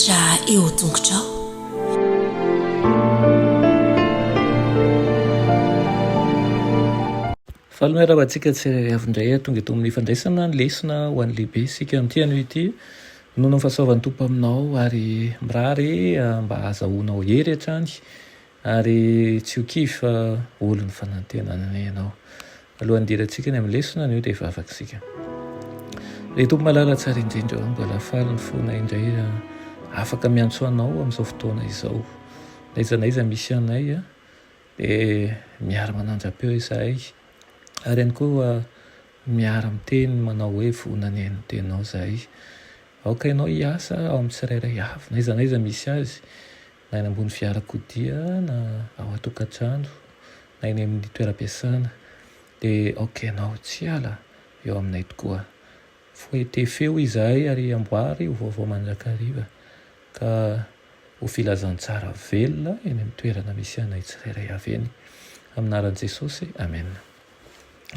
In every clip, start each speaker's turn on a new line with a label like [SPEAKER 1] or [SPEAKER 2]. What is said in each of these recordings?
[SPEAKER 1] hafatra eo tongotrao.
[SPEAKER 2] Falomay raha antsika tsy avindray tonga eto amin'ny fandraisana ny lesona ho an'ny lehibe sika amin'ity ity nono ny fahasoavan'ny tompo aminao ary mirary mba azahoanao hery hatrany ary tsy ho kivy fa olo ny fanantenana ianao. Alohan'ny dirantsika ny amin'ny lesona ny io dia efa afaka sika. Ray tompo malala tsara indrindra mbola faly ny fona indray afaka miantso anao amin'izao fotoana izao. Naiza naiza misy anay dia miara manandrapeo izahay. Ary ihany koa miara-miteny manao hoe vonany ny tenao zahay. Aoka ianao hiasa ao amin'ny tsirairay avy, naiza naiza misy azy, na eny ambony fiarakodia na ao an-tokantrano, na eny amin'ny toeram-piasana, dia aoka ianao tsy ala eo aminay tokoa. Foete feo izahay ary amboary ho vaovao mandrakariva ka ho filazantsara velona eny amin'ny toerana misy anay tsirairay avy eny. Aminaran'i Jesosy, amen.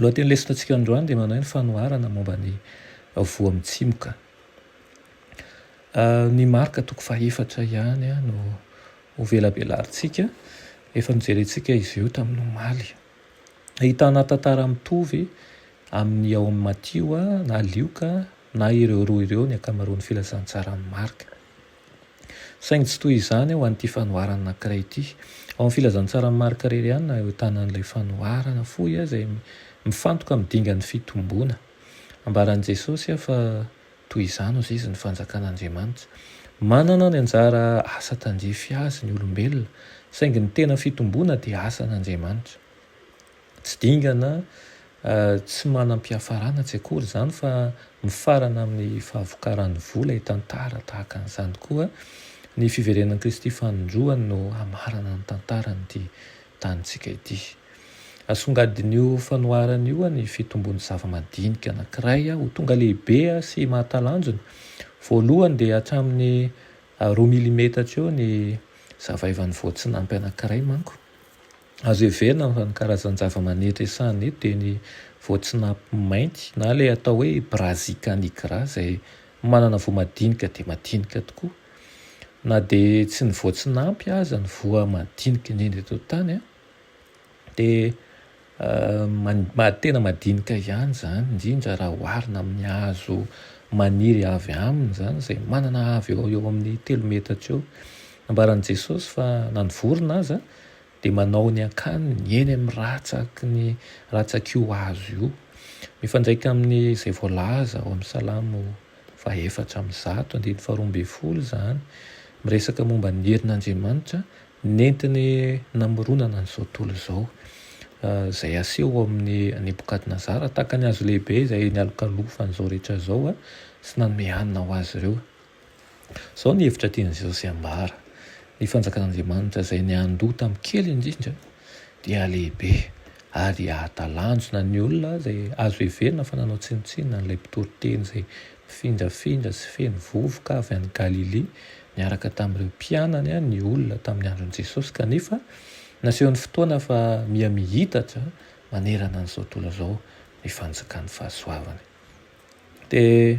[SPEAKER 2] Lohateny lesonantsika androany dia manao ny fanoharana momba ny voa mitsimoka. Ny marika toko faha-efatra ihany no ho velabelarintsika. Efa nijerentsika izy io tamin'ny omaly. Ahitana tantara mitovy amin'ny ao amin'ny Matio na Lioka na ireo roa ireo ny ankamaroan'ny filazantsara amin'ny marika. Saingy tsy toy izany ho an'ity fanoharana anankiray ity. Ao amin'ny filazantsara amin'ny marika irery ihany na ahitana an'ilay fanoharana fohy izay mifantoka amin'ny dingan'ny fitomboana. Ambaran'i Jesosy fa toy izany ozy izy ny fanjakan'Andriamanitra. Manana ny anjara asa tandrify azy ny olombelona, saingy ny tena fitomboana dia asan'Andriamanitra. Tsy dingana, tsy manam-piafarana tsy akory izany fa mifarana amin'ny fahavokaran'ny vola tantara tahaka an'izany koa ny fiverenan'i Kristy fanondroany no hamarana ny tantaran'ity tanintsika ity. Asongadin'io fanoharan'io ny fitombon'ny zava-madinika anankiray ho tonga lehibe sy mahatalanjona. Voalohany dia hatramin'ny 2 milimetatra eo ny zavaivan'ny voatsinampy anankiray manko. Azo heverina fa ny karazany zava-manitra esahany eto dia ny voatsinampy mainty na ilay atao hoe brazika nigra izay manana voa madinika dia madinika tokoa. Na dia tsy ny voatsinampy aza ny voa madinika indrindra eto tany dia tena madinika ihany izany, indrindra raha oharina amin'ny hazo maniry avy aminy izany izay manana avy eo amin'ny 3 metatra eo. Ambaran'i Jesosy fa na ny vorona aza dia manao ny akaniny eny amin'ny ratsak'io hazo io. Mifandraika amin'ny izay voalaza ao amin'ny Salamo 4:120 izany, miresaka momba ny herin'Andriamanitra nentiny namoronana an'izao tontolo izao. Izay aseho amin'ny Nebokadnezara tahaka ny hazo lehibe izay nialokalofa an'izao rehetra izao sy nanome hanina ho azy ireo. Izao ny hevitra tian'i Jesosy ambara. Ny fanjakan'Andriamanitra izay niandoha tamin'ny kely indrindra dia lehibe ary ahatalanjona ny olona izay azo heverina fa nanao tsinotsinona n'ilay mpitory-teny izay mifindrafindra sy feno vovoka avy any Galilea miaraka tamin'ireo mpianany ny olona tamin'ny andron'i Jesosy, kanefa nasehon'ny fotoana fa mihitatra manerana an'izao tontolo izao ny fanjakan'ny fahasoavany. Dia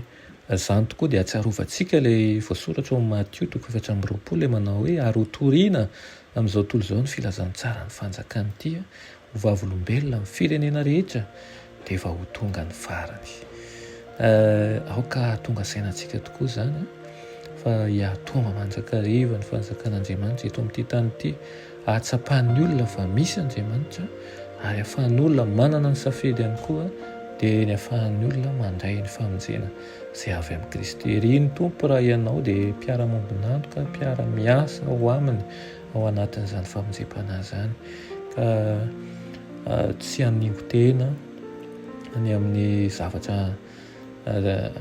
[SPEAKER 2] izany tokoa dia atsiarovantsika ilay voasoratra ao amin'ny Matio 4:20 ilay manao hoe ary ho toriana amin'izao tontolo izao ny filazantsara ny fanjakany ity ho vavolombelona amin'ny firenena rehetra dia efa ho tonga ny farany. Aoka tonga sainantsika tokoa izany fa hiatonga mandrakariva ny fanjakan'Andriamanitra eto amin'ity tany ity, ahatsapahan'ny olona fa misy Andriamanitra ary ahafahan'ny olona manana ny safedy ihany koa dia ny ahafahan'ny olona mandray ny famonjena izay avy amin'ny Kristy. Ry ny tompo raha ianao dia mpiara-mambonantoka, mpiara-miasa ao aminy ao anatin'izany famonjem-panahy izany ka tsy haningo tena ny amin'ny zavatra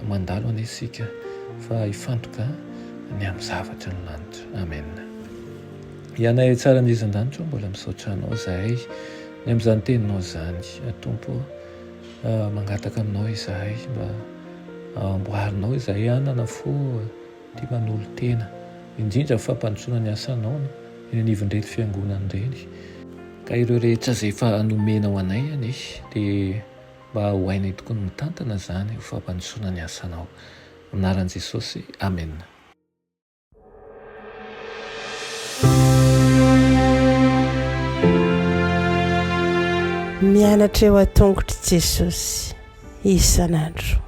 [SPEAKER 2] mandalo anesika fa hifantoka ny amin'ny zavatra ny lanitra. Amen. Ianay tsara indrizan-danitra mbola misaotra anao izahay ny amin'izany teninao izany. Tompo mangataka aminao izahay mba amboarinao izahay anana fo tia manolo tena, indrindra fampandrosoana ny asanao eny anivon'ireny fiangonana ireny. Ka ireo rehetra izay efa nomena ho anay dia mba ho hainay tokony mitantana izany ho fampandrosoana ny asanao. Anaran'i Jesosy, amen.
[SPEAKER 1] mianatra eo a-tongotry Jesosy isan'andro.